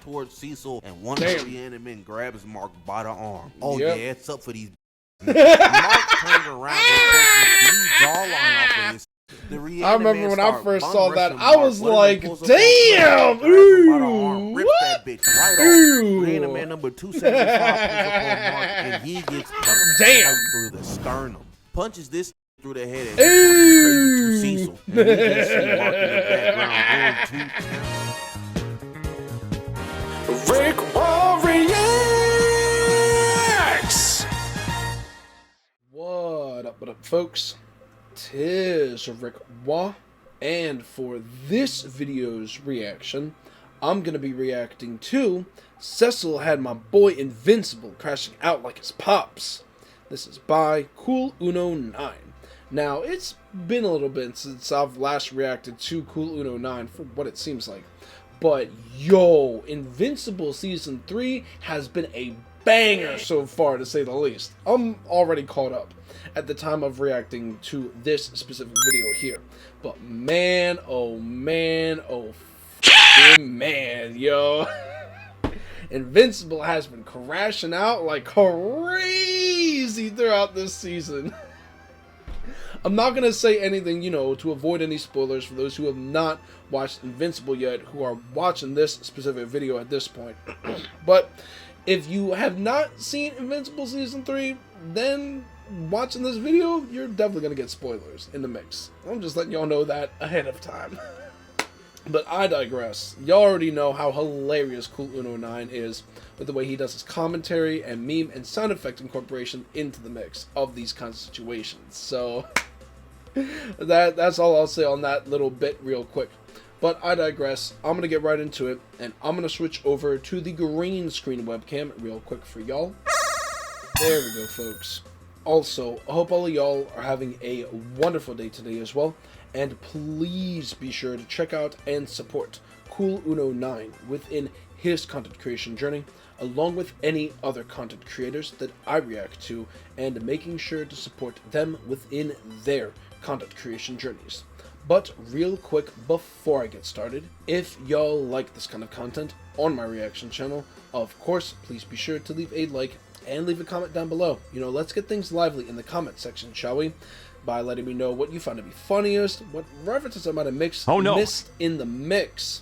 towards Cecil, and one of the Reanimi-men grabs Mark by the arm. Oh yeah, it's up for these. Mark turned around and blew jawline off of his. I remember when I first saw that, I was like, damn! Ooh! Rips that bitch right off. Reanimi-men number 275 pulls up on Mark, and he gets punched right through the sternum. Punches this through the head and crazy to Cecil. And we just see Mark in the background going to town. RickWa reacts! What up, folks? Tis RickWa, and for this video's reaction, I'm gonna be reacting to Cecil had my boy Invincible crashing out like his pops. This is by Cool Uno 9. Now, it's been a little bit since I've last reacted to Cool Uno 9 for what it seems like. But yo, Invincible Season 3 has been a banger so far, to say the least. I'm already caught up at the time of reacting to this specific video here. But man, oh man, yo. Invincible has been crashing out like crazy throughout this season. I'm not going to say anything, you know, to avoid any spoilers for those who have not watched Invincible yet, who are watching this specific video at this point. But if you have not seen Invincible Season 3, then watching this video, you're definitely going to get spoilers in the mix. I'm just letting y'all know that ahead of time. But I digress. Y'all already know how hilarious Cool Uno 9 is with the way he does his commentary and meme and sound effect incorporation into the mix of these kinds of situations. So that's all I'll say on that little bit real quick. But I digress. I'm going to get right into it, and I'm going to switch over to the green screen webcam real quick for y'all. There we go, folks. Also, I hope all of y'all are having a wonderful day today as well, and please be sure to check out and support Cool Uno 9 within his content creation journey, along with any other content creators that I react to, and making sure to support them within their content creation journeys. But real quick before I get started, if y'all like this kind of content on my reaction channel, of course, please be sure to leave a like and leave a comment down below. You know, let's get things lively in the comment section, shall we? By letting me know what you found to be funniest, what references I might have missed in the mix,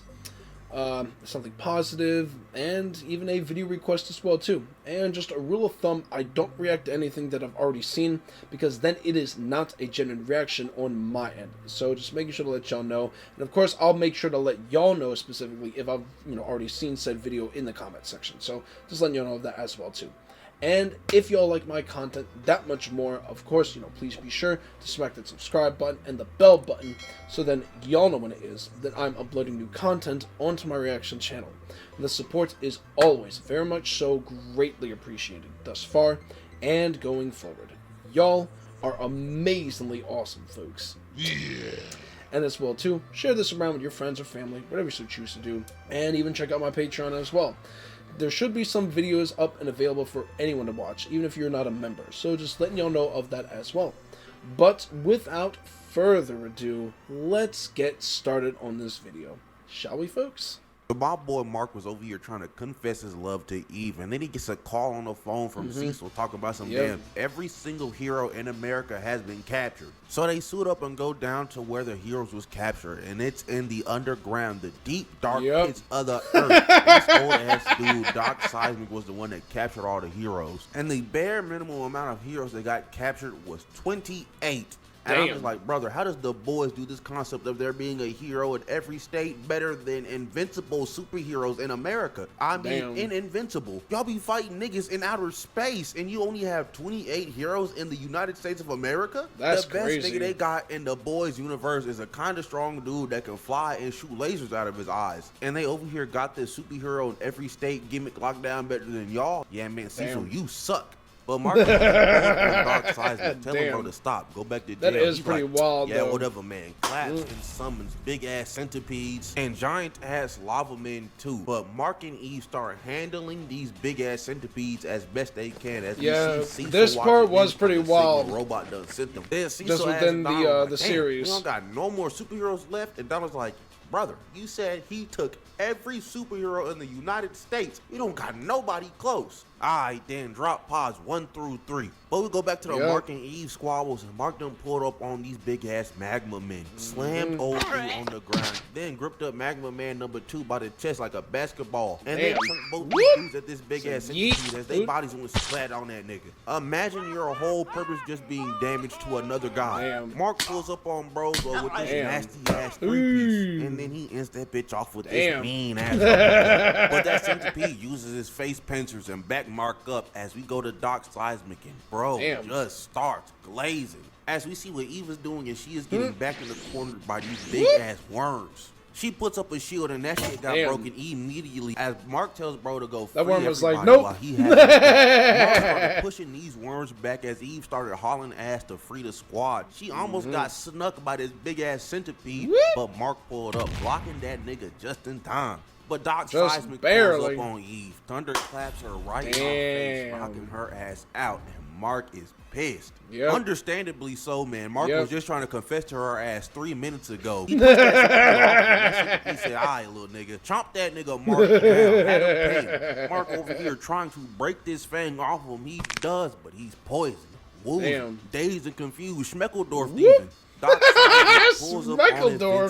something positive, and even a video request as well too. And just a rule of thumb, I don't react to anything that I've already seen, because then it is not a genuine reaction on my end. So just making sure to let y'all know, and of course I'll make sure to let y'all know specifically if I've already seen said video in the comment section. So just letting y'all know that as well too. And if y'all like my content that much more, of course, please be sure to smack that subscribe button and the bell button, so then y'all know when it is that I'm uploading new content onto my reaction channel. And the support is always very much so greatly appreciated thus far and going forward. Y'all are amazingly awesome, folks. Yeah. And as well too, share this around with your friends or family, whatever you so choose to do, and even check out my Patreon as well. There should be some videos up and available for anyone to watch, even if you're not a member. So just letting y'all know of that as well. But without further ado, let's get started on this video. Shall we, folks? My boy Mark was over here trying to confess his love to Eve, and then he gets a call on the phone from Cecil talking about some damn every single hero in America has been captured. So they suit up and go down to where the heroes was captured, and it's in the underground, the deep dark pits of the earth. This old ass dude, Doc Seismic, was the one that captured all the heroes, and the bare minimum amount of heroes that got captured was 28. And I'm just like, brother, how does the boys do this concept of there being a hero in every state better than invincible superheroes in America? I mean, in Invincible, y'all be fighting niggas in outer space, and you only have 28 heroes in the United States of America? That's the best crazy. Nigga they got in the boys universe is a kind of strong dude that can fly and shoot lasers out of his eyes. And they over here got this superhero in every state gimmick locked down better than y'all. Yeah, man, Cecil, you suck. But Mark Doc Seismic, tell him bro to stop. Go back to jail. That is pretty wild, yeah, though. whatever, man. Claps and summons big ass centipedes and giant ass lava men too. But Mark and Eve start handling these big ass centipedes as best they can. As we see Cecil this part was pretty wild. Robot done sent them. Then Cecil just within Donald, the series. We don't got no more superheroes left, and Donald's like, brother, you said he took every superhero in the United States. We don't got nobody close. Alright, then drop pods 1 through 3. But we go back to the Mark and Eve squabbles, and Mark done pulled up on these big ass Magma Men, slammed old dude on the ground, then gripped up Magma Man number 2 by the chest like a basketball, and then turned both these dudes at this big ass centipede as their bodies went splat on that nigga. Imagine your whole purpose just being damaged to another guy. Mark pulls up on bros with this nasty ass 3-piece, and then he ends that bitch off with this mean ass. But that centipede uses his face pincers and back Mark up as we go to Doc Seismic, and bro just starts glazing as we see what Eve is doing, and she is getting back in the corner by these big ass worms. She puts up a shield, and that shit got broken immediately as Mark tells bro to go free. That worm was like, nope. While he had Mark started pushing these worms back as Eve started hauling ass to free the squad. She almost got snuck by this big ass centipede, but Mark pulled up, blocking that nigga just in time. But Doc Seismic pulls up on Eve. Thunder claps her right in her face, knocking her ass out, and Mark is pissed. Understandably so, man. Mark was just trying to confess to her ass 3 minutes ago. He said, alright, little nigga. Chomp that nigga Mark down. Had him pain. Mark over here trying to break this fang off of him. He does, but he's poisoned. Woo. Dazed and confused. Schmeckledorf even. Doc pulls up on Invincible,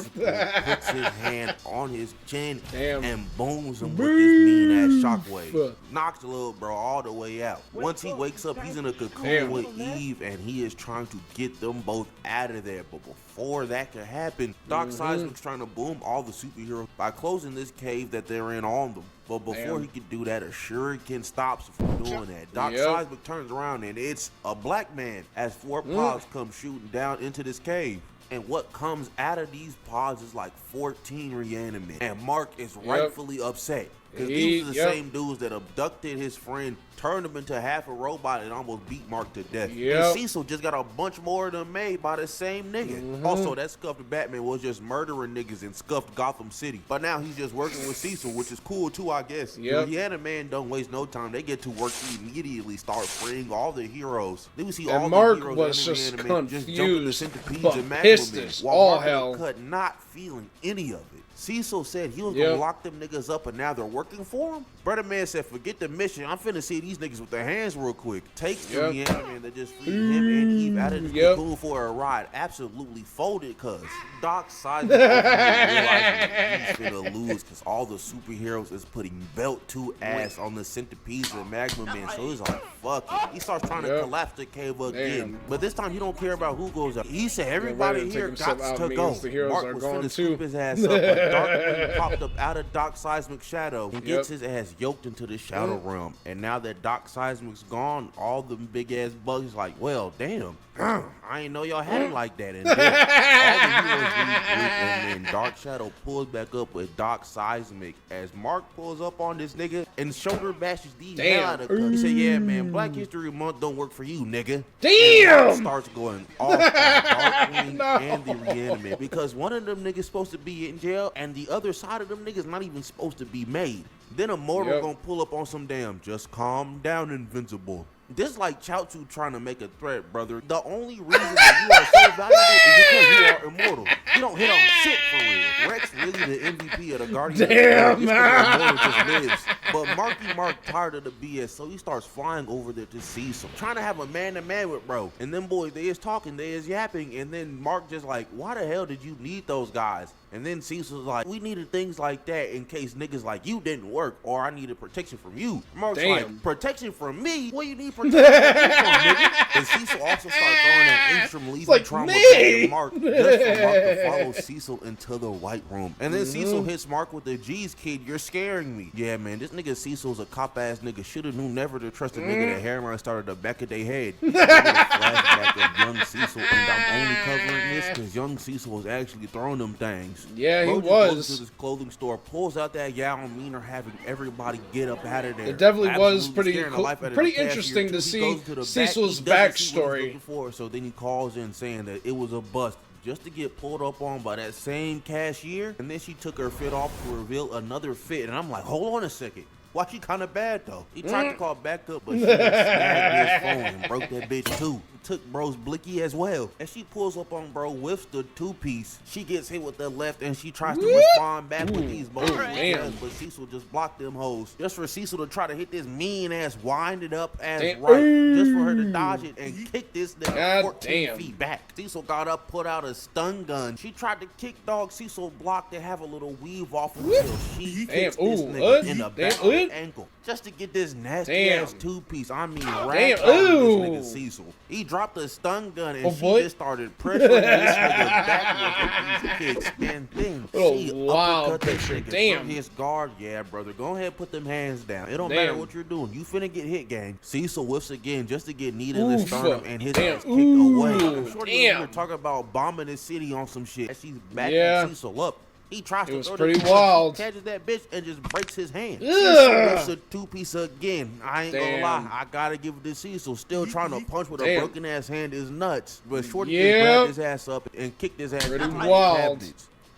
puts his hand on his chin, and booms him with this mean-ass shockwave. Knocks the little bro all the way out. Once he wakes up, he's in a cocoon with Eve, and he is trying to get them both out of there. But before that can happen, Doc Seismic's trying to boom all the superheroes by closing this cave that they're in on them. But before he could do that, a shuriken stops him from doing that. Doc Seismic turns around, and it's a black man as 4 pods come shooting down into this cave. And what comes out of these pods is like 14 Reanimi-men. And Mark is rightfully upset. Because these are the same dudes that abducted his friend, turned him into half a robot, and almost beat Mark to death. And Cecil just got a bunch more of them made by the same nigga. Also, that scuffed Batman was just murdering niggas in scuffed Gotham City. But now he's just working with Cecil, which is cool too, I guess. The Reanimi-men don't waste no time. They get to work immediately, start freeing all the heroes. Then we see all Mark the heroes was just confused, just jumping the centipedes and pissed Magma-men. as While all Mark hell. cut, not feeling any of it. Cecil said he was gonna lock them niggas up, and now they're working for him. Brother man said, forget the mission. I'm finna see these niggas with their hands real quick. Takes the Reanimi-men that just freed him and Eve out of the cocoon for a ride. Absolutely folded, cuz Doc Seismic realizing he's finna lose because all the superheroes is putting belt to ass on the centipedes and Magma-men. So he's like, fuck it. He starts trying to collapse the cave again. But this time he don't care about who goes up. He said everybody here got to go. Mark was finna scoop his ass up, but Darkwing popped up out of Doc Seismic's shadow and gets his ass yoked into the shadow realm. And now that Doc Seismic's gone, all them big ass bugs like, well, damn, I ain't know y'all had it like that. And then all the heroes regroup, and then Dark Shadow pulls back up with Doc Seismic as Mark pulls up on this nigga and shoulder bashes the hell out of him. He said, yeah, man, Black History Month don't work for you, nigga. Damn! And starts going off on Darkwing and the Reanimi-men because one of them niggas supposed to be in jail and the other side of them niggas not even supposed to be made. Then a mortal gonna pull up on some damn, just calm down, Invincible. This like Shoutouts trying to make a threat, brother. The only reason that you are so valuable is because you are immortal. You don't hit on shit for real. Rex really the MVP of the Guardians. Damn, man. Just lives. But Mark tired of the BS, so he starts flying over there to Cecil, trying to have a man-to-man with bro. And then boys, they is talking, they is yapping, and then Mark just like, why the hell did you need those guys? And then Cecil's like, we needed things like that in case niggas like you didn't work, or I needed protection from you. Mark's like, protection from me? What do you need protection from, nigga? And Cecil also started throwing that ancient lethal trauma back to Mark, just for Mark to follow Cecil into the White Room. And then Cecil hits Mark with the G's, kid, you're scaring me. Yeah, man, this nigga Cecil's a cop-ass nigga. Shoulda knew never to trust a nigga that hairline started the back of their head. Flashback of young Cecil, and I'm only covering this because young Cecil was actually throwing them things. Yeah, he Goes was. to this clothing store, pulls out that Yao Meaner, having everybody get up out of there. It definitely was Absolutely pretty scaring the cool, life out of pretty the cashier, interesting too. to He see goes to the Cecil's back, he doesn't see what he's backstory. looking for, so then he calls in saying that it was a bust, just to get pulled up on by that same cashier. And then she took her fit off to reveal another fit, and I'm like, hold on a second. Why she kind of bad though? He tried to call back up, but she snagged his phone and broke that bitch too. took bro's blicky as well. As she pulls up on bro, whiffs the two-piece. She gets hit with the left and she tries to respond back with these both jabs, but Cecil just blocked them hoes. Just for Cecil to try to hit this mean-ass winded up ass right, just for her to dodge it and kick this nigga 14 feet back. Cecil got up, put out a stun gun. She tried to kick Dog. Cecil blocked to have a little weave off until she hits this nigga in the back of the ankle. Just to get this nasty ass two-piece. I mean, this nigga Cecil. He dropped a stun gun and she just started pressuring this nigga backwards with these kicks. And then she uppercut this nigga from his guard. Yeah, brother, go ahead, put them hands down. It don't matter what you're doing. You finna get hit, gang. Cecil whiffs again just to get kneed in the sternum and his ass kicked away. Shorty over here talking about bombing the city on some shit. She's backing Cecil up. He tries to throw pretty wild. Catches that bitch and just breaks his hand. It's a two-piece again. I ain't gonna lie. I gotta give it to Cecil. Still trying to punch with a broken ass hand is nuts. But Shorty just grabbed his ass up and kicked his ass. Pretty wild.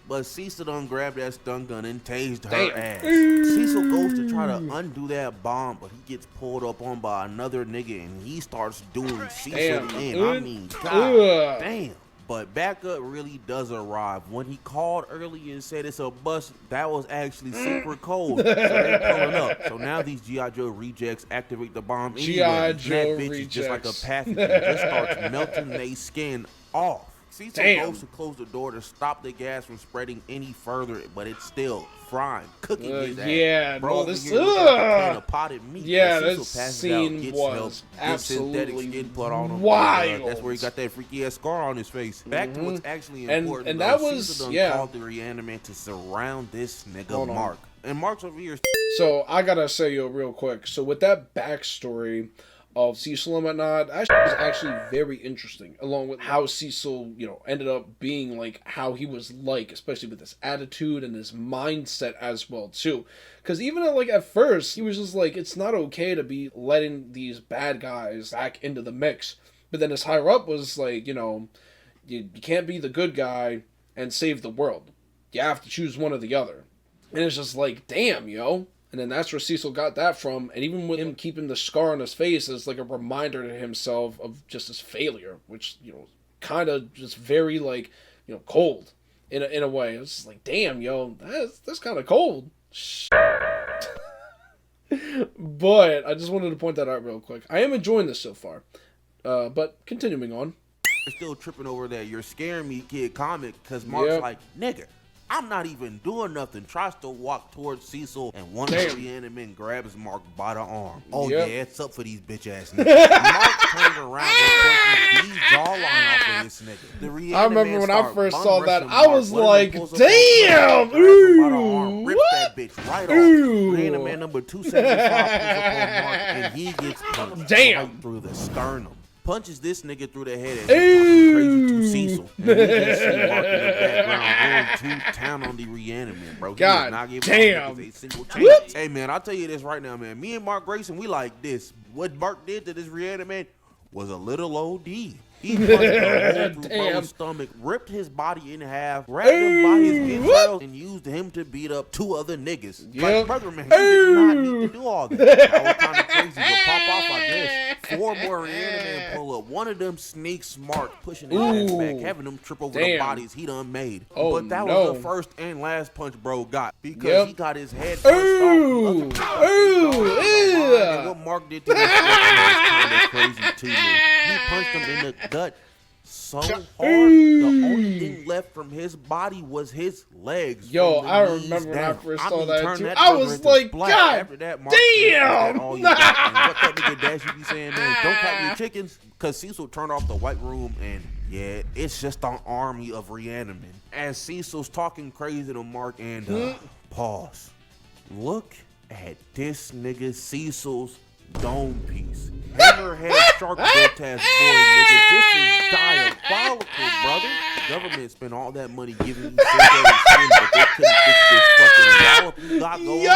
But Cecil done grabbed that stun gun and tased her ass. Cecil goes to try to undo that bomb, but he gets pulled up on by another nigga and he starts doing Cecil in. I mean, god damn. But backup really does arrive. When he called earlier and said it's a bust, that was actually super cold. So they're pulling up. So now these G.I. Joe rejects activate the bomb anyway. G.I. Joe that bitch rejects. is just like a pathogen. Just starts melting their skin off. Cecil goes to close the door to stop the gas from spreading any further, but it's still frying, cooking his ass. Yeah, bro, this potted meat. Yeah, this scene was absolutely skin put on him. wild. That's where he got that freaky ass scar on his face. Back to what's actually important. And that was Cecil called the Reanimi-men to surround this nigga Mark. And Mark's over here. So I gotta say, real quick. So with that backstory of Cecil and whatnot, that was actually very interesting, along with how Cecil, ended up being like how he was like, especially with his attitude and his mindset as well too. Because even at first, he was just like, it's not okay to be letting these bad guys back into the mix. But then his higher up was like, you can't be the good guy and save the world. You have to choose one or the other. And it's just like, damn, And then that's where Cecil got that from. And even with him keeping the scar on his face as like a reminder to himself of just his failure, which, kind of just very cold in a way. It's just like, damn, that's kind of cold. But I just wanted to point that out real quick. I am enjoying this so far. But continuing on. You're still tripping over that "you're scaring me" kid comic because Mark's like, nigga, I'm not even doing nothing. Tries to walk towards Cecil, and one of the Reanimi-men grabs Mark by the arm. Oh yeah, it's up for these bitch ass niggas. Mark turned around and took the jawline off of this nigga. I remember when I first saw that, I was like, damn! Ooh! Rips that bitch right off. Reanimi-men number 275 pulls up on Mark, and he gets punched right through the sternum. Punches this nigga through the head and crazy to Cecil. And we just see Mark in the background going to town on the Reanimi-men, bro. God not damn. A single chance. Hey, man, I'll tell you this right now, man. Me and Mark Grayson, we like this. What Mark did to this Reanimi-man was a little OD. He punched a hole through bro's stomach, ripped his body in half, grabbed him by his entrails, and used him to beat up 2 other niggas. Like, brother, man, he did not need to do all that. That was kind of crazy, but pop off, I guess. 4 more Reanimi-men pull up. One of them sneaks Mark, pushing his ass back, having him trip over the bodies he done made. But that was the first and last punch bro got, because he got his head punched off. And what Mark did to his was kind of crazy too, man. He punched him in the gut so hard, the only thing left from his body was his legs. Yo, I remember when I first saw that too. I was like, God after that, Mark damn! All you got. And what that nigga Dash you be saying, man, don't clap your chickens, because Cecil turned off the white room, and yeah, it's just an army of Reanimi-men. As Cecil's talking crazy to Mark, and pause. Look at this nigga Cecil's dome piece. Hammerhead shark bolt ass boy, nigga. This is diabolical, brother. The government spent all that money giving you skin, but they couldn't fix this fucking wallop you got going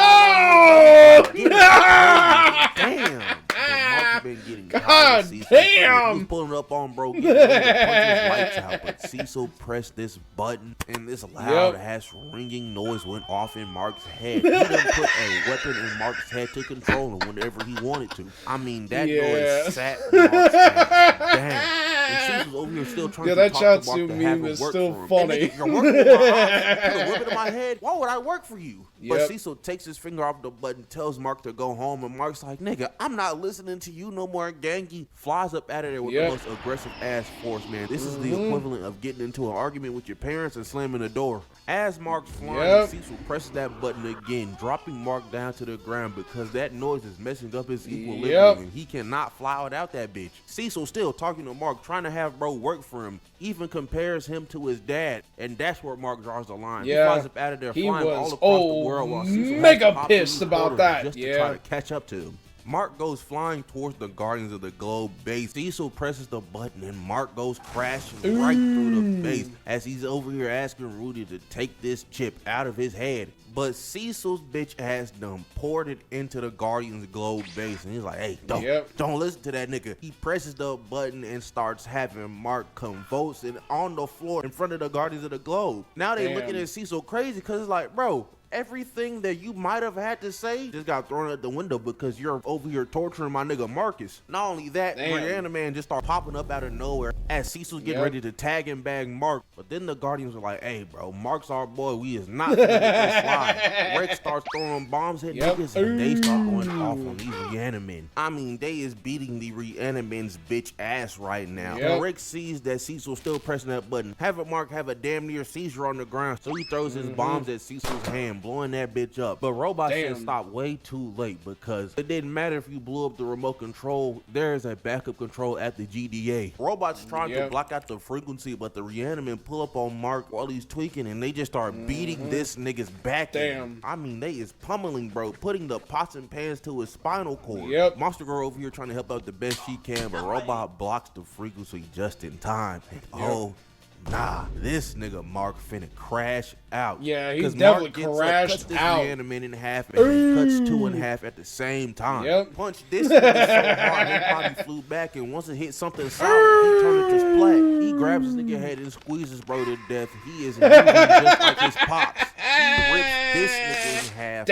on. Damn. But Mark been getting God Cecil. damn! He was pulling up on bro, getting ready to punch his lights out, but Cecil pressed this button, and this loud ass ringing noise went off in Mark's head. He done put a weapon in Mark's head to control him whenever he wanted to. I mean, that noise sat Mark's head. Damn. And Cecil's over here still trying to talk to Mark to have him work still for him. funny. Nigga, you're working with my eyes. Put a weapon in my head. Why would I work for you? But Cecil takes his finger off the button, tells Mark to go home, and Mark's like, nigga, I'm not listening to you no more, gangy. Flies up out of there with the most aggressive ass force, man. This is the equivalent of getting into an argument with your parents and slamming the door. As Mark's flying, Cecil presses that button again, dropping Mark down to the ground because that noise is messing up his equilibrium, and he cannot fly without that bitch. Cecil still talking to Mark, trying to have bro work for him, even compares him to his dad, and that's where Mark draws the line. He flies up out of there, flying all across the world while Cecil mega pissed about that. Just to try to catch up to him. Mark goes flying towards the Guardians of the Globe base. Cecil presses the button and Mark goes crashing right through the base as he's over here asking Rudy to take this chip out of his head. But Cecil's bitch ass done poured it into the Guardians Globe base, and he's like, hey, don't listen to that nigga. He presses the button and starts having Mark convulsing on the floor in front of the Guardians of the Globe. Now they looking at Cecil crazy because it's like, bro, everything that you might have had to say just got thrown out the window because you're over here torturing my nigga Marcus. Not only that, Reanimi-men just start popping up out of nowhere as Cecil's getting ready to tag and bag Mark. But then the Guardians are like, hey, bro, Mark's our boy. We is not gonna let this slide. Rick starts throwing bombs at niggas and they start going off on these Reanimi-men. I mean, they is beating the Reanimi-men's bitch ass right now. And Rick sees that Cecil's still pressing that button. Mark have a damn near seizure on the ground, so he throws his bombs at Cecil's hand, blowing that bitch up. But Robot said stop way too late because it didn't matter if you blew up the remote control. There's a backup control at the GDA. Robot's trying to block out the frequency, but the Reanimi-men pull up on Mark while he's tweaking, and they just start beating this nigga's back. I mean, they is pummeling, bro, putting the pots and pans to his spinal cord. Monster Girl over here trying to help out the best she can, but Robot blocks the frequency just in time. And nah, this nigga Mark finna crash out. Yeah, he definitely crashed out. Reanimi-men in half, and he cuts two in half at the same time. Punch this nigga so hard, his body flew back, and once it hit something solid, he turned it to splat. He grabs his nigga head and squeezes bro to death. He is moving just like his pops. He rips this nigga in half.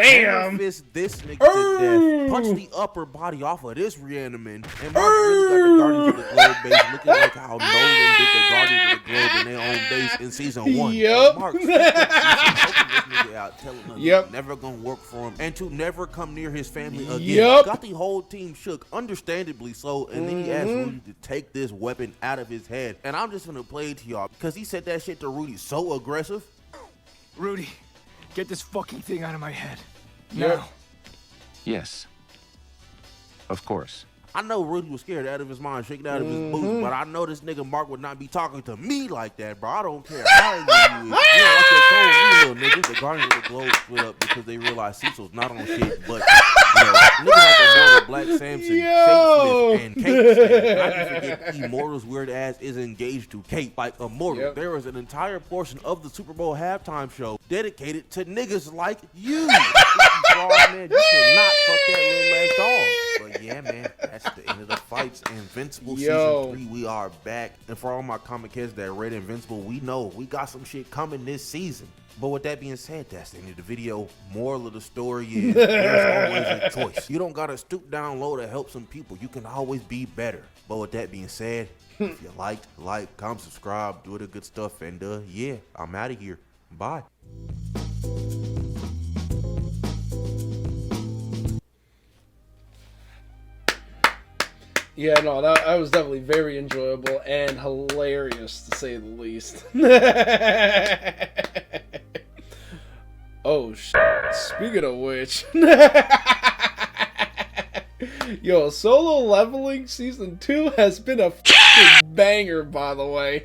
Fist this nigga to death. Punch the upper body off of this Reanimi-men. And Mark really got the Guardians of the Globe base looking like how Nolan did the Guardians of the Globe in their own base in season 1. Mark this nigga out, telling him it's never gonna work for him and to never come near his family again. Got the whole team shook, understandably so, and then he asked Rudy to take this weapon out of his head. And I'm just gonna play it to y'all because he said that shit to Rudy so aggressive. Rudy, get this fucking thing out of my head. Now. Yes. Of course. I know Rudy was scared out of his mind, shaking out of his boots, but I know this nigga Mark would not be talking to me like that, bro. I don't care how you is. You know, like that told me, little nigga. The Guardians of the Globe split up because they realized Cecil's not on shit, but niggas like Immortal, Black Samson, Kate Smith, and Kate Smith. I can forget Immortal's weird ass is engaged to Kate. Like Immortal, there was an entire portion of the Super Bowl halftime show dedicated to niggas like you. Man, you cannot fuck that little ass dog. But yeah, man, that's the end of the fights. Invincible season 3, we are back. And for all my comic heads that read Invincible, we know we got some shit coming this season. But with that being said, that's the end of the video. Moral of the story is there's always a choice. You don't gotta stoop down low to help some people. You can always be better. But with that being said, if you liked, like, comment, subscribe, do the good stuff, and yeah, I'm out of here. Bye. Yeah, no, that was definitely very enjoyable and hilarious, to say the least. Oh, shit. Speaking of which... Yo, Solo Leveling Season 2 has been a fucking banger, by the way.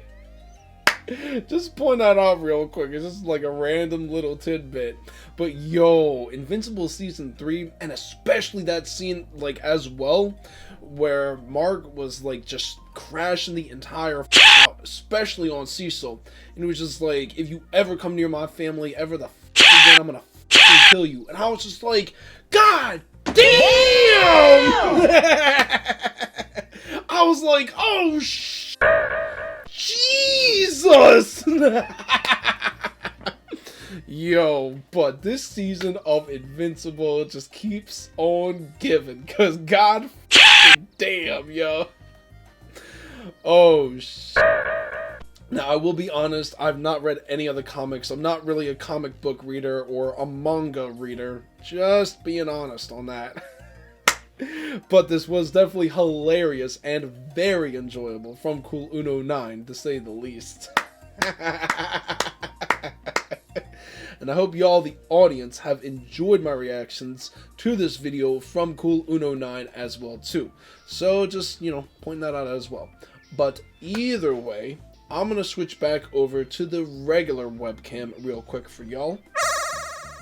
Just point that out real quick. It's just like a random little tidbit. But yo, Invincible Season 3, and especially that scene, like, as well, where Mark was, like, just crashing the entire out, especially on Cecil. And it was just like, if you ever come near my family ever the again, I'm gonna kill you. And I was just like, God Damn! I was like, oh, Jesus! Yo, but this season of Invincible just keeps on giving, cause god damn, yo. Oh, Now, I will be honest, I've not read any other comics. I'm not really a comic book reader or a manga reader. Just being honest on that. But this was definitely hilarious and very enjoyable from Cool Uno 9, to say the least. And I hope y'all, the audience, have enjoyed my reactions to this video from Cool Uno 9 as well, too. So just, point that out as well. But either way, I'm going to switch back over to the regular webcam real quick for y'all.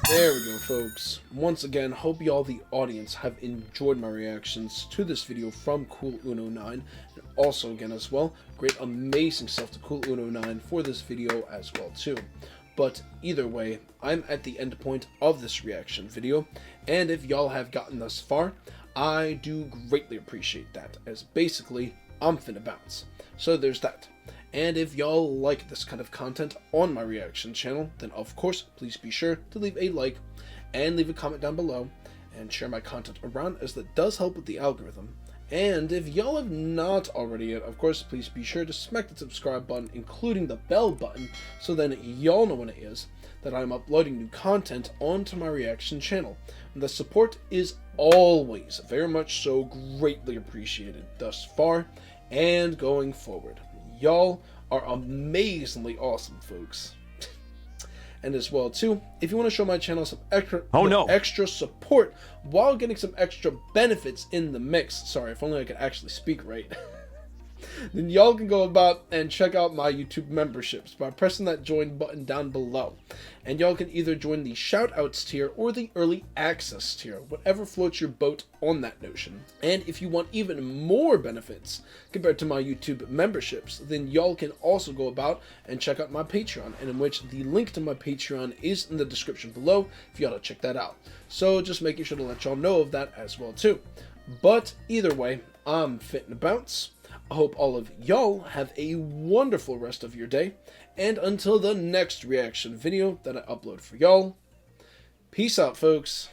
There we go, folks. Once again, hope y'all, the audience, have enjoyed my reactions to this video from Cool Uno 9. And also, again, as well, great amazing stuff to Cool Uno 9 for this video as well, too. But either way, I'm at the end point of this reaction video, and if y'all have gotten thus far, I do greatly appreciate that, as basically, I'm finna bounce. So there's that. And if y'all like this kind of content on my reaction channel, then of course, please be sure to leave a like, and leave a comment down below, and share my content around, as that does help with the algorithm. And if y'all have not already yet, of course, please be sure to smack the subscribe button, including the bell button, so then y'all know when it is that I'm uploading new content onto my reaction channel. And the support is always very much so greatly appreciated thus far and going forward. Y'all are amazingly awesome, folks. And as well, too, if you want to show my channel some extra support while getting some extra benefits in the mix, sorry, if only I could actually speak right, then y'all can go about and check out my YouTube memberships by pressing that join button down below. And y'all can either join the Shoutouts tier or the Early Access tier, whatever floats your boat on that notion. And if you want even more benefits compared to my YouTube memberships, then y'all can also go about and check out my Patreon, and in which the link to my Patreon is in the description below if y'all to check that out. So just making sure to let y'all know of that as well too. But either way, I'm fitting to bounce. I hope all of y'all have a wonderful rest of your day, and until the next reaction video that I upload for y'all, peace out, folks.